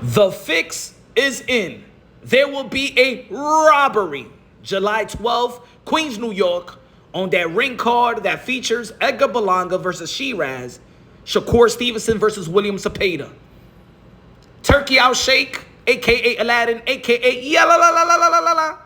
The fix is in. There will be a robbery July 12th, Queens, New York, on that ring card that features Edgar Berlanga versus Sheeraz, Shakur Stevenson versus William Zepeda. Turki Alalshikh, a.k.a. Aladdin, a.k.a. Yalalalalalalala,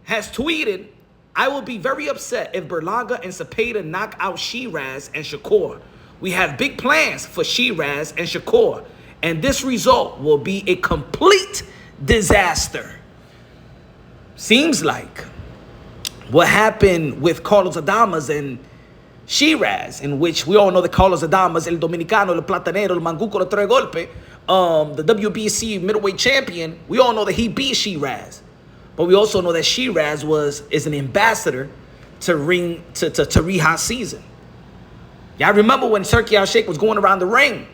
has tweeted, "I will be very upset if Berlanga and Zepeda knock out Sheeraz and Shakur. We have big plans for Sheeraz and Shakur, and this result will be a complete disaster." Seems like what happened with Carlos Adames and Sheeraz, in which we all know that Carlos Adames, el dominicano, el platanero, el manguco, el tres golpe, the WBC middleweight champion, we all know that he beat Sheeraz. But we also know that Sheeraz is an ambassador to Riha's season. Y'all remember when Turki Alalshikh was going around the ring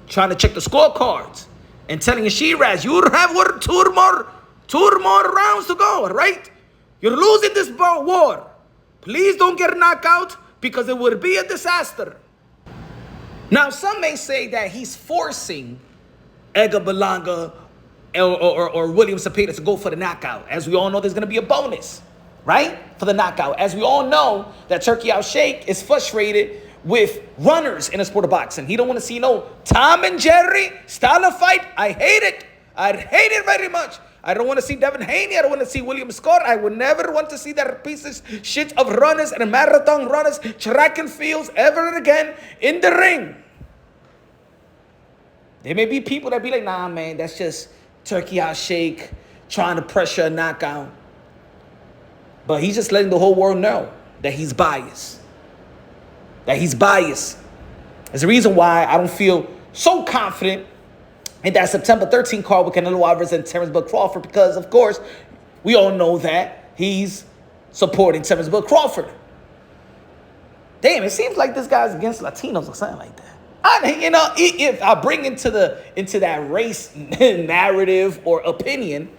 trying to check the scorecards and telling Sheeraz, "You have two more rounds to go, right? You're losing this war. Please don't get knocked out because it would be a disaster." Now, some may say that he's forcing Edgar Berlanga or William Zepeda to go for the knockout. As we all know, there's going to be a bonus, right, for the knockout. As we all know, that Turki Alalshikh is frustrated with runners in the sport of boxing. He don't want to see no Tom and Jerry style of fight. I hate it. I hate it very much. I don't want to see Devin Haney. I don't want to see William Scott. I would never want to see that piece of shit of runners and marathon runners, track and fields ever again in the ring. There may be people that be like, "Nah, man, that's just Turki Alalshikh trying to pressure a knockout." But he's just letting the whole world know that he's biased. That he's biased. There's a reason why I don't feel so confident in that September 13th card with Canelo Alvarez and Terence Bud Crawford, because, of course, we all know that he's supporting Terence Bud Crawford. Damn, it seems like this guy's against Latinos or something like that. If I bring into that race narrative or opinion,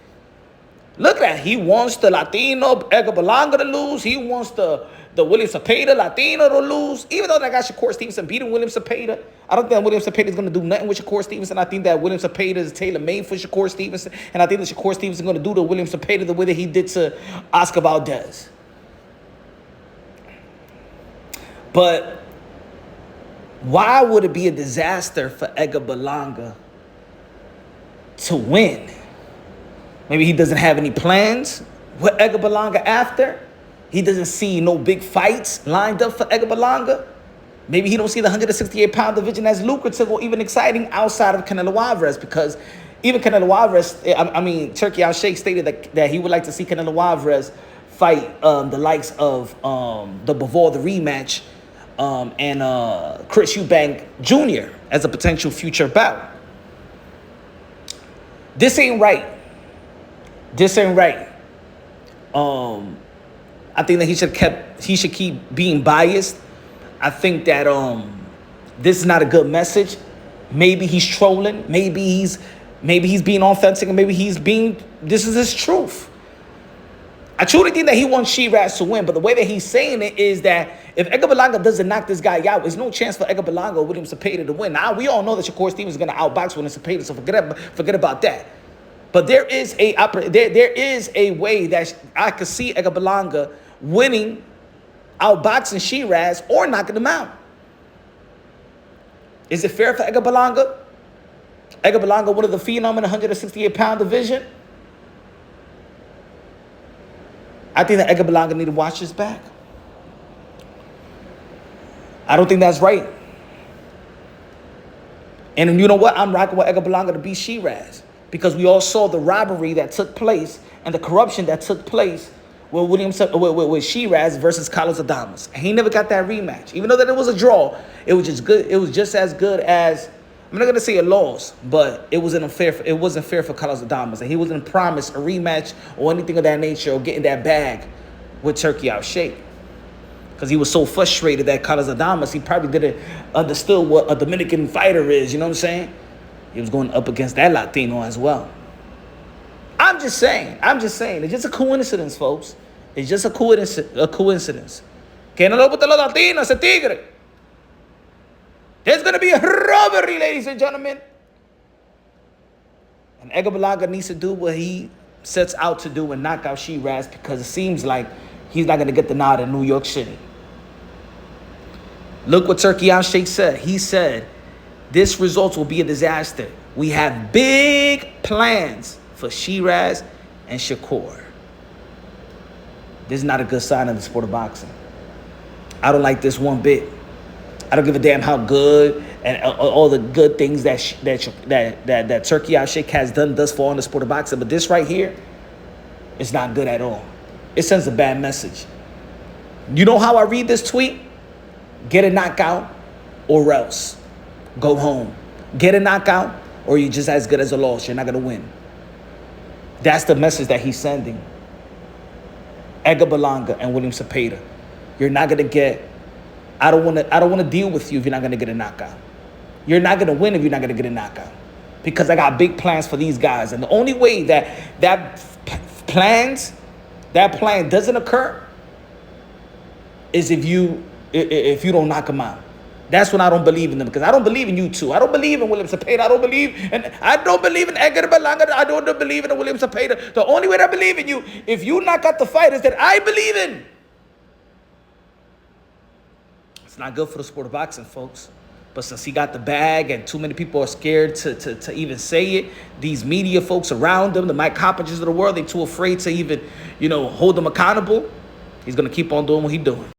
look at that. He wants the Latino Edgar Berlanga to lose. He wants the William Zepeda Latino to lose. Even though that guy Shakur Stevenson beating William Zepeda, I don't think William Zepeda is going to do nothing with Shakur Stevenson. I think that William Zepeda is tailor-made for Shakur Stevenson. And I think that Shakur Stevenson is going to do to William Zepeda the way that he did to Oscar Valdez. But why would it be a disaster for Edgar Berlanga to win? Maybe he doesn't have any plans with Edgar Berlanga after. He doesn't see no big fights lined up for Edgar Berlanga. Maybe he don't see the 168-pound division as lucrative or even exciting outside of Canelo Alvarez, because even Canelo Alvarez, Turki Alalshikh stated that he would like to see Canelo Alvarez fight the likes of the Bivol, the rematch, and Chris Eubank Jr. as a potential future bout. This ain't right. This ain't right. I think that he should keep being biased. I think that this is not a good message. Maybe he's trolling. Maybe he's being authentic, and maybe this is his truth. I truly think that he wants Sheeraz to win, but the way that he's saying it is that if Edgar Berlanga doesn't knock this guy out, there's no chance for Edgar Berlanga or William Zepeda to win. Now, we all know that Shakur Stevens is going to outbox William Zepeda, so forget about that. But there is a way that I could see Edgar Berlanga winning, outboxing Sheeraz, or knocking him out. Is it fair for Edgar Berlanga? Edgar Berlanga, one of the phenom in the 168-pound division. I think that Edgar Berlanga need to watch his back. I don't think that's right. And you know what? I'm rocking with Edgar Berlanga to beat Sheeraz, because we all saw the robbery that took place and the corruption that took place with Sheeraz versus Carlos Adames. And he never got that rematch. Even though that it was a draw, it was just good. It was just as good as, I'm not gonna say a loss, but it wasn't fair for Carlos Adames, and he wasn't promised a rematch or anything of that nature, or getting that bag with Turki Alalshikh, because he was so frustrated that Carlos Adames, he probably didn't understood what a Dominican fighter is. You know what I'm saying? He was going up against that Latino as well. I'm just saying. It's just a coincidence, folks. It's just a coincidence. Que no le gusta los latinos, ese tigre. There's going to be a robbery, ladies and gentlemen. And Edgar Berlanga needs to do what he sets out to do and knock out Sheeraz, because it seems like he's not going to get the nod in New York City. Look what Turki Alalshikh said. He said, this result will be a disaster. We have big plans for Sheeraz and Shakur. This is not a good sign of the sport of boxing. I don't like this one bit. I don't give a damn how good and all the good things that Turki Alalshikh has done thus far in the sport of boxing. But this right here is not good at all. It sends a bad message. You know how I read this tweet? Get a knockout or else. Go home. Get a knockout or you're just as good as a loss. You're not going to win. That's the message that he's sending. Edgar Berlanga and William Cepeda. You're not going to get... I don't want to deal with you if you're not going to get a knockout. You're not going to win if you're not going to get a knockout. Because I got big plans for these guys. And the only way that plan doesn't occur is if you don't knock them out. That's when I don't believe in them, because I don't believe in you two. I don't believe in William Cepeda. I don't believe in Edgar Berlanga. I don't believe in William Cepeda. The only way that I believe in you, if you knock out the fighters that I believe in. It's not good for the sport of boxing, folks. But since he got the bag and too many people are scared to even say it, these media folks around him, the Mike Coppingers of the world, they're too afraid to even, hold him accountable. He's going to keep on doing what he's doing.